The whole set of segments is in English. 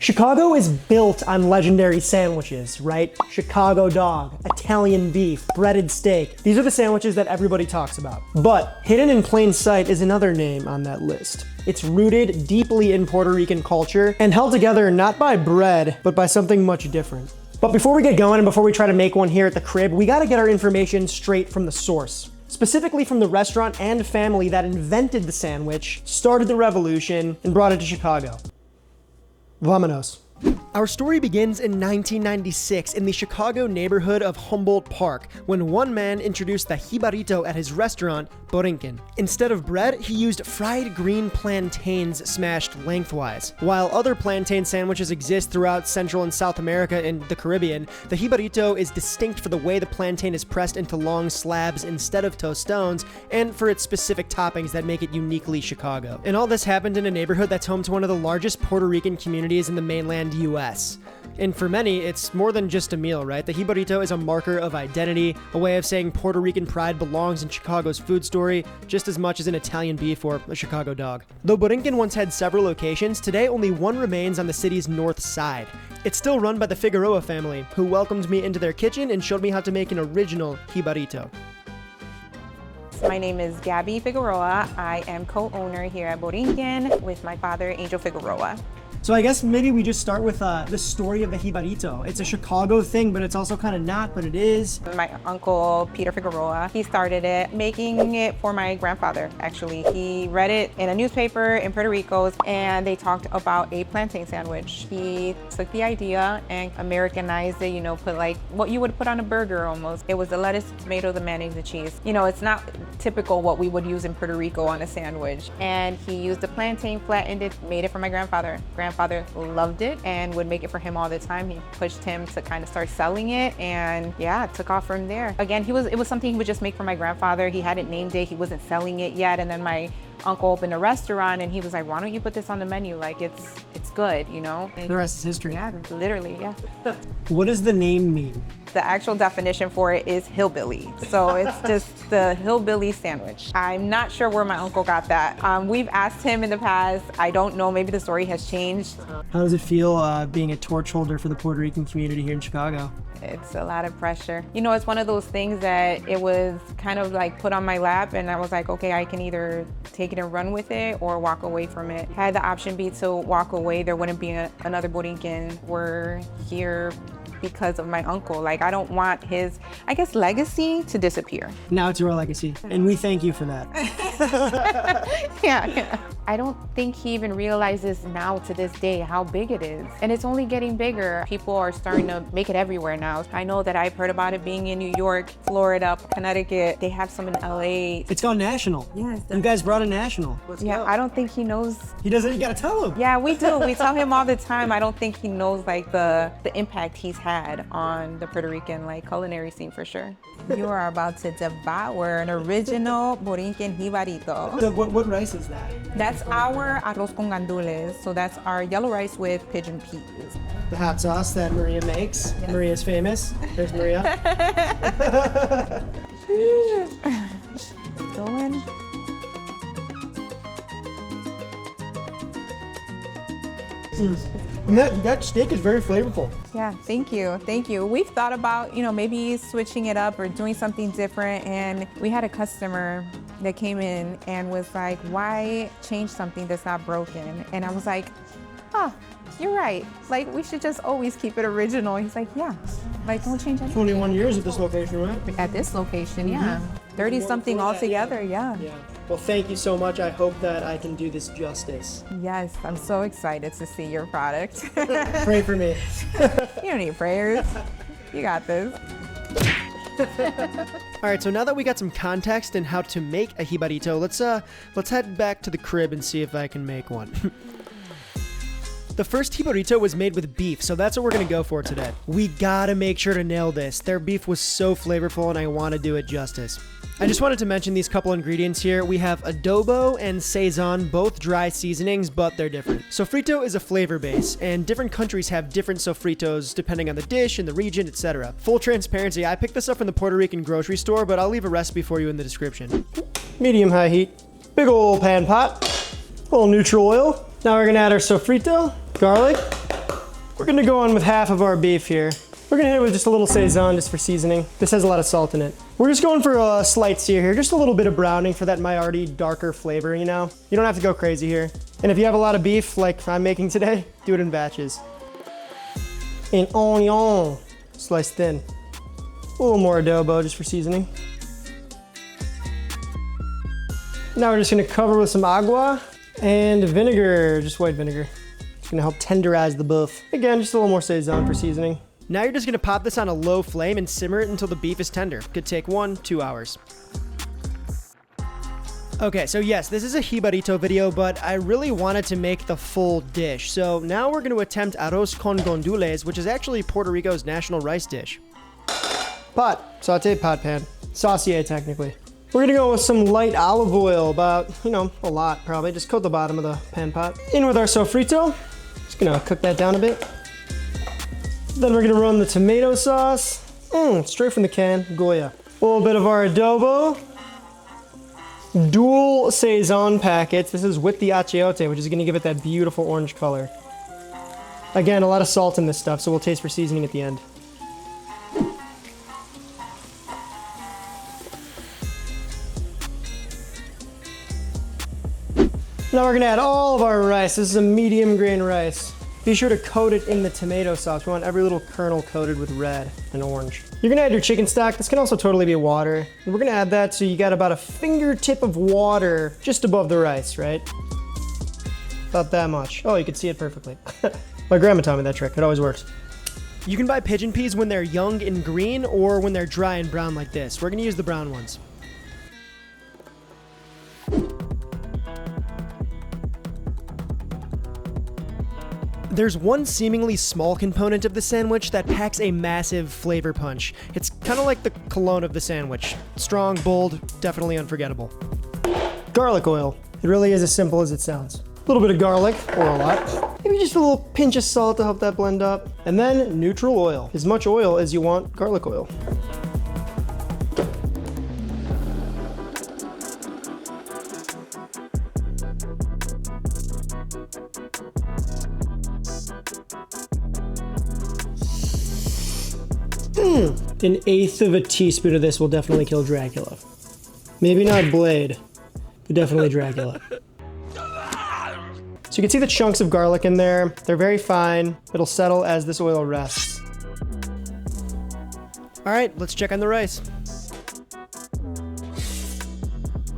Chicago is built on legendary sandwiches, right? Chicago dog, Italian beef, breaded steak. These are the sandwiches that everybody talks about. But hidden in plain sight is another name on that list. It's rooted deeply in Puerto Rican culture and held together not by bread, but by something much different. But before we get going and before we try to make one here at the crib, we gotta get our information straight from the source. Specifically from the restaurant and family that invented the sandwich, started the revolution, and brought it to Chicago. Vámonos. Our story begins in 1996 in the Chicago neighborhood of Humboldt Park, when one man introduced the Jibarito at his restaurant, Borinquen. Instead of bread, he used fried green plantains smashed lengthwise. While other plantain sandwiches exist throughout Central and South America and the Caribbean, the Jibarito is distinct for the way the plantain is pressed into long slabs instead of tostones, and for its specific toppings that make it uniquely Chicago. And all this happened in a neighborhood that's home to one of the largest Puerto Rican communities in the mainland US. And for many, it's more than just a meal, right? The Jibarito is a marker of identity, a way of saying Puerto Rican pride belongs in Chicago's food story just as much as an Italian beef or a Chicago dog. Though Borinquen once had several locations, today only one remains on the city's north side. It's still run by the Figueroa family, who welcomed me into their kitchen and showed me how to make an original Jibarito. My name is Gabby Figueroa. I am co-owner here at Borinquen with my father, Angel Figueroa. So I guess maybe we just start with the story of the Jibarito. It's a Chicago thing, but it's also kind of not, but it is. My uncle, Peter Figueroa, he started it, making it for my grandfather, actually. He read it in a newspaper in Puerto Rico, and they talked about a plantain sandwich. He took the idea and Americanized it, you know, put like what you would put on a burger almost. It was the lettuce, the tomato, the mayonnaise, the cheese. You know, it's not typical what we would use in Puerto Rico on a sandwich. And he used the plantain, flattened it, made it for my grandfather. Grandfather loved it and would make it for him all the time. He pushed him to kind of start selling it, and yeah, it took off from there. Again, it was something he would just make for my grandfather. He hadn't named it, he wasn't selling it yet, and then my uncle opened a restaurant and he was like, why don't you put this on the menu? Like it's good, you know? The rest is history. Yeah, literally, yeah. What does the name mean? The actual definition for it is hillbilly. So it's just the hillbilly sandwich. I'm not sure where my uncle got that. We've asked him in the past. I don't know, maybe the story has changed. How does it feel being a torch holder for the Puerto Rican community here in Chicago? It's a lot of pressure. You know, it's one of those things that it was kind of like put on my lap, and I was like, okay, I can either take it and run with it or walk away from it. Had the option be to walk away, there wouldn't be another Borinquen. We're here because of my uncle. Like, I don't want his, I guess, legacy to disappear. Now it's your legacy, and we thank you for that. Yeah. I don't think he even realizes now to this day how big it is. And it's only getting bigger. People are starting to make it everywhere now. I know that I've heard about it being in New York, Florida, Connecticut. They have some in LA. It's gone national. Yes. You guys brought it national. Let's go. I don't think he knows. He doesn't, you gotta tell him. Yeah, we do. We tell him all the time. I don't think he knows like the impact he's had on the Puerto Rican like culinary scene for sure. You are about to devour an original Borinquen Jibarito. So what rice is that? That's our Arroz con Gandules. So that's our yellow rice with pigeon peas. The hot sauce that Maria makes. Yes. Maria's famous. There's Maria. Going. And that steak is very flavorful. Yeah, thank you. Thank you. We've thought about, you know, maybe switching it up or doing something different. And we had a customer that came in and was like, why change something that's not broken? And I was like, oh, you're right. Like, we should just always keep it original. He's like, yeah, like, don't change anything. 21 years at this location, right? At this location, yeah. 30 something altogether, yeah. Well, thank you so much. I hope that I can do this justice. Yes, I'm so excited to see your product. Pray for me. You don't need prayers. You got this. All right, so now that we got some context in how to make a Jibarito, let's head back to the crib and see if I can make one. The first Jibarito was made with beef, so that's what we're gonna go for today. We gotta make sure to nail this. Their beef was so flavorful and I wanna do it justice. I just wanted to mention these couple ingredients here. We have adobo and Saison, both dry seasonings, but they're different. Sofrito is a flavor base, and different countries have different sofritos depending on the dish and the region, etc. Full transparency, I picked this up from the Puerto Rican grocery store, but I'll leave a recipe for you in the description. Medium-high heat, big ol' pan pot, a little neutral oil. Now we're gonna add our sofrito, garlic, We're gonna go on with half of our beef here. We're gonna hit it with just a little Saison just for seasoning. This has a lot of salt in it. We're just going for a slight sear here, just a little bit of browning for that Maillard darker flavor, you know? You don't have to go crazy here. And if you have a lot of beef like I'm making today, do it in batches. An onion, sliced thin. A little more adobo just for seasoning. Now we're just gonna cover with some agua and vinegar, just white vinegar. It's gonna help tenderize the beef. Again, just a little more Saison for seasoning. Now you're just gonna pop this on a low flame and simmer it until the beef is tender. Could take 1-2 hours. Okay, so yes, this is a Jibarito video, but I really wanted to make the full dish. So now we're gonna attempt Arroz con Gandules, which is actually Puerto Rico's national rice dish. Pot, saute pot pan, saucier technically. We're gonna go with some light olive oil, about, you know, a lot probably. Just coat the bottom of the pan pot. In with our sofrito. Just gonna cook that down a bit. Then we're gonna run the tomato sauce. Straight from the can, Goya. A little bit of our adobo. Dual Saison packets. This is with the achiote, which is gonna give it that beautiful orange color. Again, a lot of salt in this stuff, so we'll taste for seasoning at the end. Now we're gonna add all of our rice. This is a medium grain rice. Be sure to coat it in the tomato sauce. We want every little kernel coated with red and orange. You're gonna add your chicken stock. This can also totally be water. And we're gonna add that so you got about a fingertip of water just above the rice, right? About that much. Oh, you can see it perfectly. My grandma taught me that trick. It always works. You can buy pigeon peas when they're young and green or when they're dry and brown like this. We're gonna use the brown ones. There's one seemingly small component of the sandwich that packs a massive flavor punch. It's kind of like the cologne of the sandwich. Strong, bold, definitely unforgettable. Garlic oil. It really is as simple as it sounds. A little bit of garlic, or a lot. Maybe just a little pinch of salt to help that blend up. And then neutral oil. As much oil as you want garlic oil. An eighth of a teaspoon of this will definitely kill Dracula. Maybe not Blade, but definitely Dracula. So you can see the chunks of garlic in there. They're very fine. It'll settle as this oil rests. All right, let's check on the rice.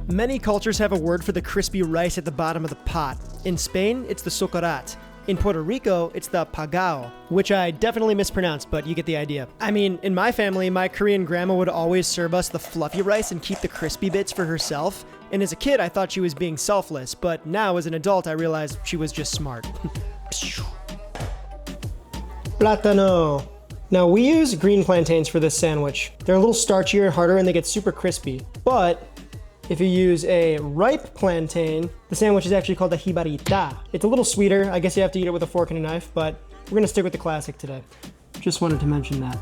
Many cultures have a word for the crispy rice at the bottom of the pot. In Spain, it's the socarat. In Puerto Rico, it's the pagao, which I definitely mispronounced, but you get the idea. I mean, in my family, my Korean grandma would always serve us the fluffy rice and keep the crispy bits for herself. And as a kid, I thought she was being selfless, but now as an adult, I realized she was just smart. Plátano. Now we use green plantains for this sandwich. They're a little starchier and harder and they get super crispy. But if you use a ripe plantain, the sandwich is actually called a jibarita. It's a little sweeter. I guess you have to eat it with a fork and a knife, but we're gonna stick with the classic today. Just wanted to mention that.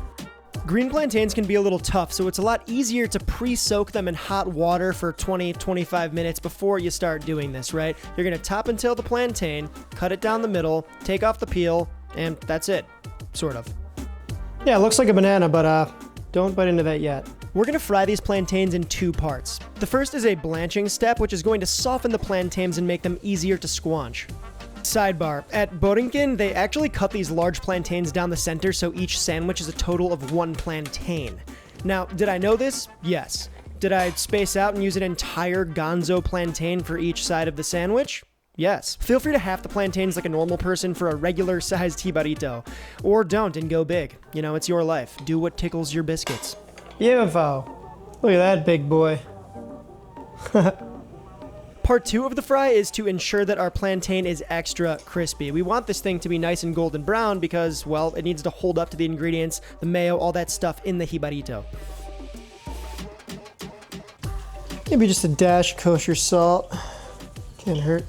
Green plantains can be a little tough, so it's a lot easier to pre-soak them in hot water for 20-25 minutes before you start doing this, right? You're gonna top and tail the plantain, cut it down the middle, take off the peel, and that's it, sort of. Yeah, it looks like a banana, but don't bite into that yet. We're gonna fry these plantains in two parts. The first is a blanching step, which is going to soften the plantains and make them easier to squanch. Sidebar, at Borinquen, they actually cut these large plantains down the center so each sandwich is a total of one plantain. Now, did I know this? Yes. Did I space out and use an entire gonzo plantain for each side of the sandwich? Yes. Feel free to half the plantains like a normal person for a regular-sized jibarito. Or don't and go big. You know, it's your life. Do what tickles your biscuits. Beautiful. Look at that big boy. Part 2 of the fry is to ensure that our plantain is extra crispy. We want this thing to be nice and golden brown because, well, it needs to hold up to the ingredients, the mayo, all that stuff in the jibarito. Maybe just a dash kosher salt. Can't hurt.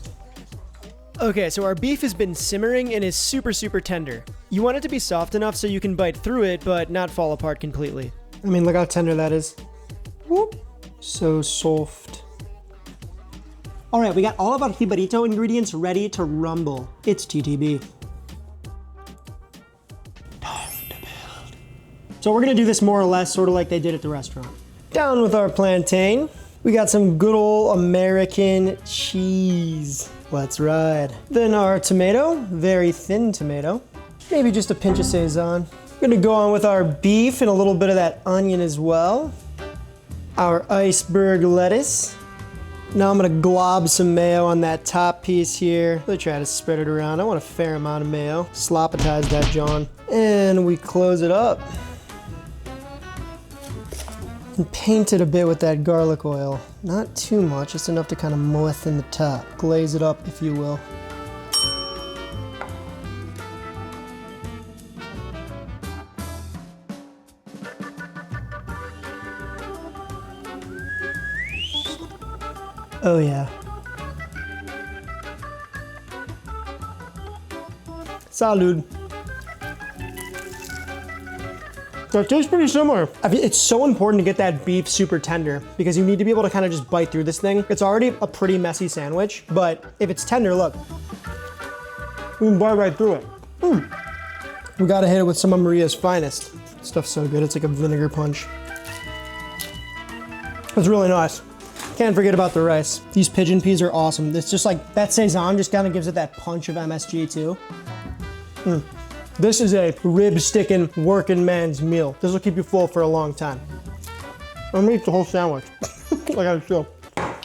Okay, so our beef has been simmering and is super, super tender. You want it to be soft enough so you can bite through it, but not fall apart completely. I mean, look how tender that is. Whoop. So soft. All right, we got all of our jibarito ingredients ready to rumble. It's TTB. So we're gonna do this more or less sort of like they did at the restaurant. Down with our plantain. We got some good old American cheese. Let's ride. Then our tomato, very thin tomato. Maybe just a pinch of Sazon. We're gonna go on with our beef and a little bit of that onion as well. Our iceberg lettuce. Now I'm gonna glob some mayo on that top piece here. Really try to spread it around. I want a fair amount of mayo. Sloppitize that, John. And we close it up. And paint it a bit with that garlic oil. Not too much, just enough to kind of moisten the top. Glaze it up, if you will. Oh yeah. Salud. That tastes pretty similar. I mean, it's so important to get that beef super tender because you need to be able to kind of just bite through this thing. It's already a pretty messy sandwich, but if it's tender, look, we can bite right through it. We gotta hit it with some of Maria's finest. Stuff's so good, it's like a vinegar punch. It's really nice. Can't forget about the rice. These pigeon peas are awesome. It's just like, that Sazon just kind of gives it that punch of MSG too. This is a rib-sticking working man's meal. This will keep you full for a long time. I'm gonna eat the whole sandwich. Like I should.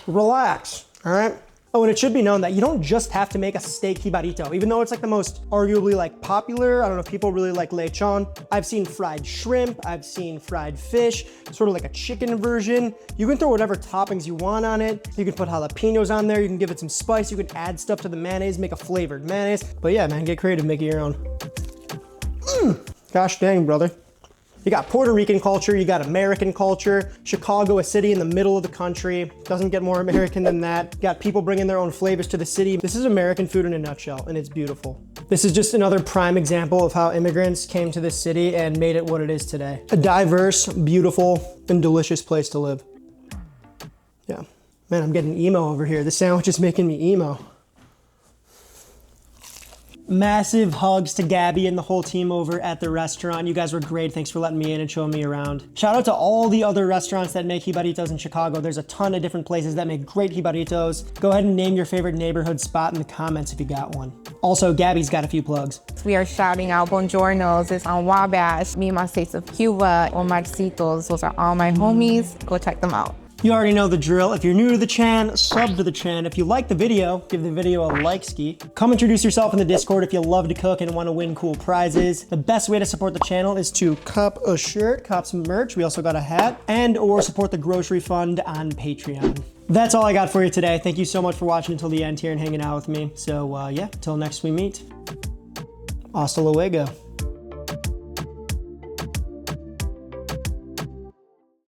Relax, all right? Oh, and it should be known that you don't just have to make a steak jibarito, even though it's like the most arguably like popular. I don't know if people really like lechon. I've seen fried shrimp, I've seen fried fish, sort of like a chicken version. You can throw whatever toppings you want on it. You can put jalapenos on there, you can give it some spice, you can add stuff to the mayonnaise, make a flavored mayonnaise. But yeah, man, get creative, make it your own. Gosh dang, brother. You got Puerto Rican culture, you got American culture. Chicago, a city in the middle of the country. Doesn't get more American than that. You got people bringing their own flavors to the city. This is American food in a nutshell, and it's beautiful. This is just another prime example of how immigrants came to this city and made it what it is today. A diverse, beautiful, and delicious place to live. Yeah. Man, I'm getting emo over here. The sandwich is making me emo. Massive hugs to Gabby and the whole team over at the restaurant. You guys were great. Thanks for letting me in and showing me around. Shout out to all the other restaurants that make jibaritos in Chicago. There's a ton of different places that make great jibaritos. Go ahead and name your favorite neighborhood spot in the comments if you got one. Also, Gabby's got a few plugs. We are shouting out Buongiornos. It's on Wabash, Me and My States of Cuba, Omarcitos. Those are all my homies. Go check them out. You already know the drill. If you're new to the channel, sub to the channel. If you like the video, give the video a like ski. Come introduce yourself in the Discord if you love to cook and want to win cool prizes. The best way to support the channel is to cop a shirt, cop some merch. We also got a hat, and or support the grocery fund on Patreon. That's all I got for you today. Thank you so much for watching until the end here and hanging out with me. So yeah, until next we meet. Hasta luego.